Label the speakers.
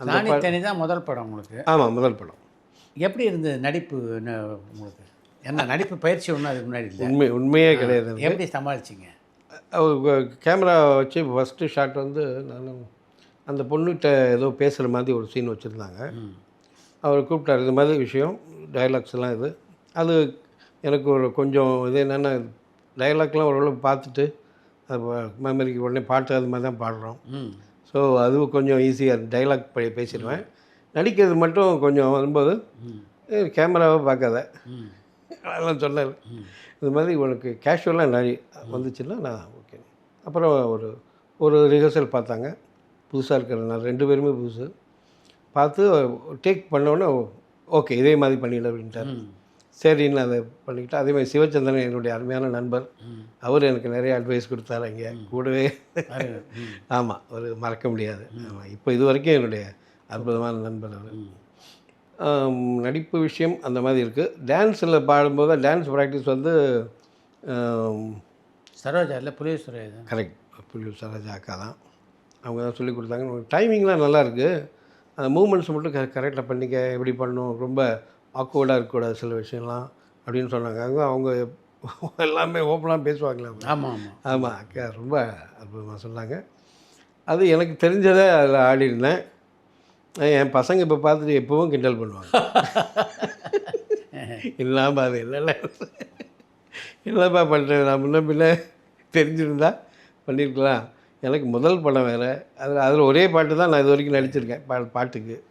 Speaker 1: அந்த
Speaker 2: நானி தனி தான் முதல் படம் உங்களுக்கு.
Speaker 1: ஆமாம், முதல் படம்.
Speaker 2: எப்படி இருந்தது நடிப்பு உங்களுக்கு? என்ன நடிப்பு பயிற்சி ஒன்றும் அதுக்கு முன்னாடி இல்லை.
Speaker 1: உண்மையே கிடையாது எனக்கு.
Speaker 2: எப்படி சமாளிச்சிங்க?
Speaker 1: கேமரா வச்சு ஃபஸ்ட்டு ஷாட் வந்து நான் அந்த பொண்ணுகிட்ட ஏதோ பேசுகிற மாதிரி ஒரு சீன் வச்சுருந்தாங்க. அவர் கூப்பிட்டார், இது மாதிரி விஷயம், டைலாக்ஸ்லாம் இது. அது எனக்கு ஒரு கொஞ்சம் இது என்னென்னா, டைலாக்லாம் ஓரளவு பார்த்துட்டு அது மெமரிக்கு உடனே பாட்டு அது மாதிரி தான் பாடுறோம். ஸோ அது கொஞ்சம் ஈஸியாக டைலாக் பேசிடுவேன். நடிக்கிறது மட்டும் கொஞ்சம் வரும்போது கேமராவை பார்க்காத அதெல்லாம் சொன்னார். இது மாதிரி உனக்கு கேஷுவலாக நிறைய வந்துச்சுன்னா நான் ஓகே. அப்புறம் ஒரு ரிஹர்சல் பார்த்தாங்க, புதுசாக இருக்கிறதுனால 2 பேருமே புதுசு. பார்த்து டேக் பண்ணோன்னே ஓகே இதே மாதிரி பண்ணிவிட அப்படின்ட்டார். சரின்னு அதை பண்ணிக்கிட்டு, அதே மாதிரி சிவச்சந்திரன் என்னுடைய அருமையான நண்பர், அவர் எனக்கு நிறைய அட்வைஸ் கொடுத்தாரு அங்கே கூடவே. ஆமாம், ஒரு மறக்க முடியாது. ஆமாம், இப்போ இது வரைக்கும் என்னுடைய அற்புதமான நண்பர் அவர். நடிப்பு விஷயம் அந்த மாதிரி இருக்குது. டான்ஸில் பாடும்போது டான்ஸ் ப்ராக்டிஸ் வந்து
Speaker 2: சரோஜா இல்லை, புலியூர்
Speaker 1: கரெக்ட், புலியூர் சரோஜா அக்கா தான். அவங்க தான் சொல்லிக் கொடுத்தாங்க. டைமிங்லாம் நல்லாயிருக்கு, அந்த மூமெண்ட்ஸ் மட்டும் கரெக்டாக பண்ணிக்க, எப்படி பண்ணணும், ரொம்ப ஆக்வர்டாக இருக்கக்கூடாது சில விஷயம்லாம் அப்படின்னு சொன்னாங்க. அவங்க எல்லாமே ஓப்பனாக பேசுவாங்களே.
Speaker 2: ஆமாம் ஆமாம்
Speaker 1: ஆமாம், அக்கா ரொம்ப அற்புதமாக சொன்னாங்க. அது எனக்கு தெரிஞ்சதை அதில் ஆடிருந்தேன். என் பசங்க இப்போ பார்த்துட்டு எப்பவும் கிண்டல் பண்ணுவாங்க. இல்லாமல் அது இல்லைல்ல, என்னப்பா பண்ணுறேன், நான் முன்ன பின்ன தெரிஞ்சிருந்தா பண்ணியிருக்கலாம். எனக்கு முதல் படம் வேறு, அதில் ஒரே பாட்டு தான் நான் இது வரைக்கும் நடிச்சிருக்கேன், பாட்டுக்கு.